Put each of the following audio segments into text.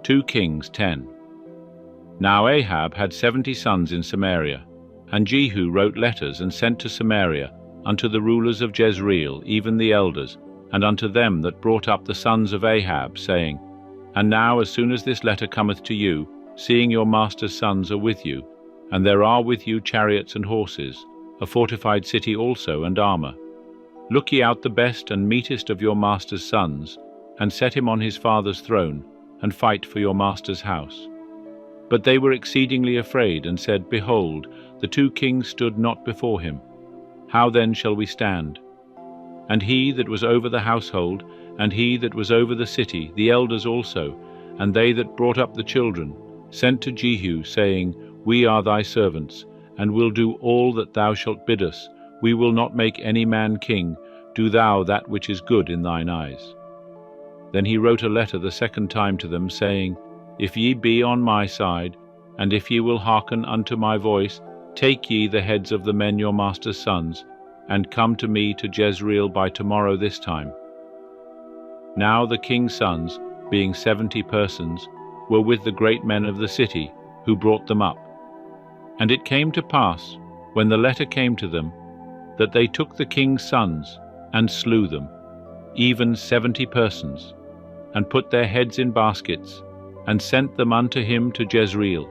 2 Kings 10. Now Ahab had 70 sons in Samaria, and Jehu wrote letters and sent to Samaria unto the rulers of Jezreel, even the elders, and unto them that brought up the sons of Ahab, saying, And now as soon as this letter cometh to you, seeing your master's sons are with you, and there are with you chariots and horses, a fortified city also, and armor, look ye out the best and meetest of your master's sons, and set him on his father's throne, and fight for your master's house. But they were exceedingly afraid, and said, Behold, the 2 kings stood not before him. How then shall we stand? And he that was over the household, and he that was over the city, the elders also, and they that brought up the children, sent to Jehu, saying, We are thy servants, and will do all that thou shalt bid us. We will not make any man king. Do thou that which is good in thine eyes. Then he wrote a letter the second time to them, saying, If ye be on my side, and if ye will hearken unto my voice, take ye the heads of the men your master's sons, and come to me to Jezreel by tomorrow this time. Now the king's sons, being 70 persons, were with the great men of the city, who brought them up. And it came to pass, when the letter came to them, that they took the king's sons, and slew them, even 70 persons, and put their heads in baskets, and sent them unto him to Jezreel.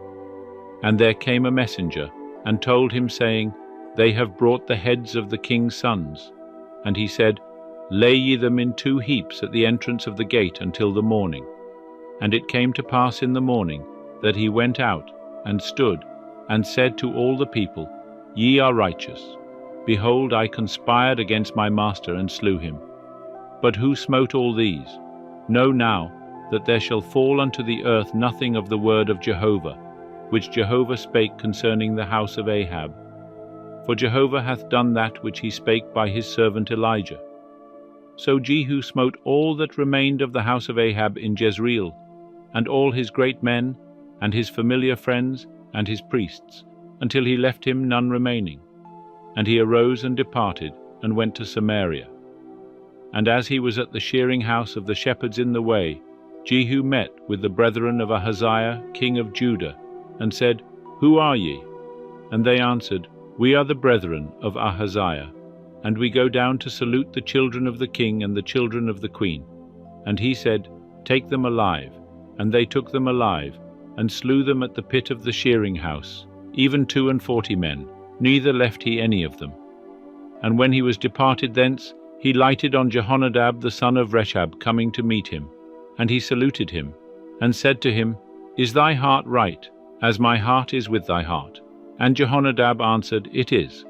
And there came a messenger, and told him, saying, They have brought the heads of the king's sons. And he said, Lay ye them in 2 heaps at the entrance of the gate until the morning. And it came to pass in the morning, that he went out, and stood, and said to all the people, Ye are righteous. Behold, I conspired against my master, and slew him. But who smote all these? Know now, that there shall fall unto the earth nothing of the word of Jehovah, which Jehovah spake concerning the house of Ahab. For Jehovah hath done that which he spake by his servant Elijah. So Jehu smote all that remained of the house of Ahab in Jezreel, and all his great men, and his familiar friends, and his priests, until he left him none remaining. And he arose and departed, and went to Samaria. And as he was at the shearing house of the shepherds in the way, Jehu met with the brethren of Ahaziah, king of Judah, and said, Who are ye? And they answered, We are the brethren of Ahaziah, and we go down to salute the children of the king and the children of the queen. And he said, Take them alive. And they took them alive, and slew them at the pit of the shearing house, even 42 men, neither left he any of them. And when he was departed thence, he lighted on Jehonadab the son of Rechab coming to meet him. And he saluted him, and said to him, Is thy heart right, as my heart is with thy heart? And Jehonadab answered, It is.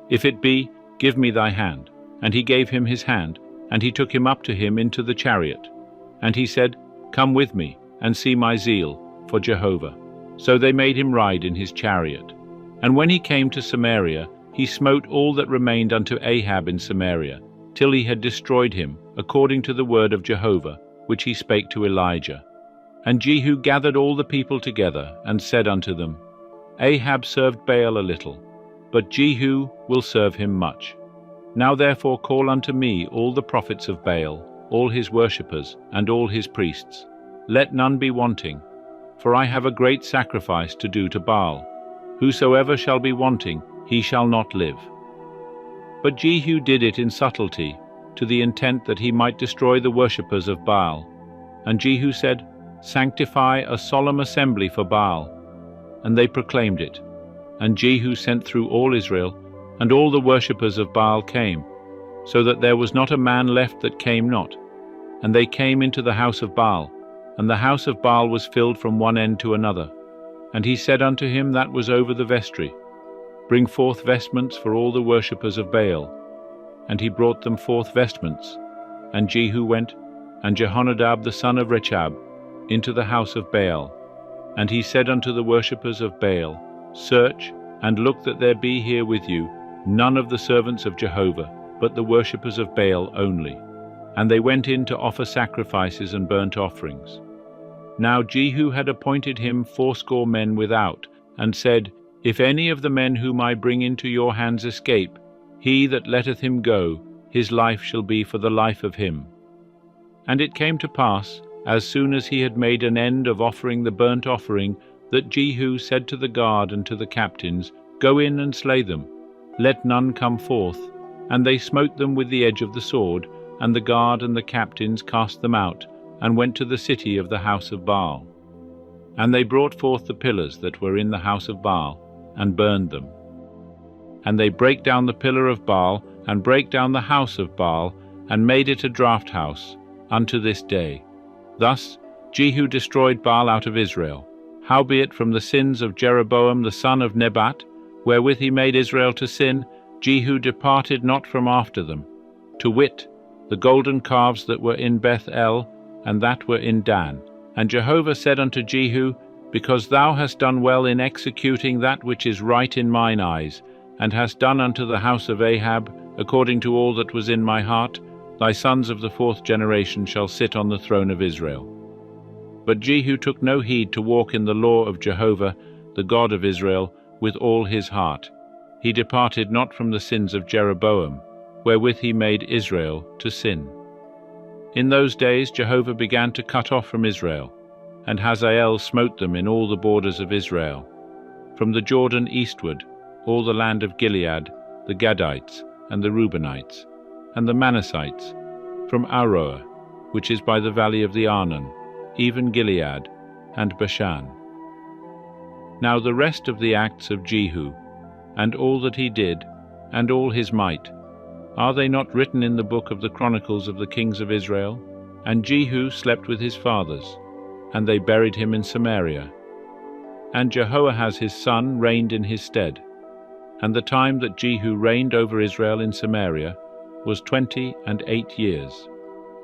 If it be, give me thy hand. And he gave him his hand, and he took him up to him into the chariot. And he said, Come with me, and see my zeal for Jehovah. So they made him ride in his chariot. And when he came to Samaria, he smote all that remained unto Ahab in Samaria, till he had destroyed him, according to the word of Jehovah, which he spake to Elijah. And Jehu gathered all the people together, and said unto them, Ahab served Baal a little, but Jehu will serve him much. Now therefore call unto me all the prophets of Baal, all his worshippers, and all his priests. Let none be wanting, for I have a great sacrifice to do to Baal. Whosoever shall be wanting, he shall not live. But Jehu did it in subtlety, to the intent that he might destroy the worshippers of Baal. And Jehu said, Sanctify a solemn assembly for Baal. And they proclaimed it. And Jehu sent through all Israel, and all the worshippers of Baal came, so that there was not a man left that came not. And they came into the house of Baal, and the house of Baal was filled from one end to another. And he said unto him that was over the vestry, Bring forth vestments for all the worshippers of Baal. And he brought them forth vestments. And Jehu went, and Jehonadab the son of Rechab, into the house of Baal. And he said unto the worshippers of Baal, Search, and look that there be here with you none of the servants of Jehovah, but the worshippers of Baal only. And they went in to offer sacrifices and burnt offerings. Now Jehu had appointed him 80 men without, and said, If any of the men whom I bring into your hands escape, he that letteth him go, his life shall be for the life of him. And it came to pass, as soon as he had made an end of offering the burnt offering, that Jehu said to the guard and to the captains, "Go in and slay them, let none come forth." And they smote them with the edge of the sword, and the guard and the captains cast them out, and went to the city of the house of Baal. And they brought forth the pillars that were in the house of Baal, and burned them. And they brake down the pillar of Baal, and brake down the house of Baal, and made it a draught house, unto this day. Thus Jehu destroyed Baal out of Israel. Howbeit from the sins of Jeroboam the son of Nebat, wherewith he made Israel to sin, Jehu departed not from after them, to wit, the golden calves that were in Beth-el, and that were in Dan. And Jehovah said unto Jehu, Because thou hast done well in executing that which is right in mine eyes, and hast done unto the house of Ahab, according to all that was in my heart, thy sons of the 4th generation shall sit on the throne of Israel. But Jehu took no heed to walk in the law of Jehovah, the God of Israel, with all his heart. He departed not from the sins of Jeroboam, wherewith he made Israel to sin. In those days Jehovah began to cut off from Israel, and Hazael smote them in all the borders of Israel, from the Jordan eastward, all the land of Gilead, the Gadites, and the Reubenites, and the Manassites, from Aroer, which is by the valley of the Arnon, even Gilead, and Bashan. Now the rest of the acts of Jehu, and all that he did, and all his might, are they not written in the book of the Chronicles of the kings of Israel? And Jehu slept with his fathers, and they buried him in Samaria. And Jehoahaz his son reigned in his stead. And the time that Jehu reigned over Israel in Samaria was 28 years.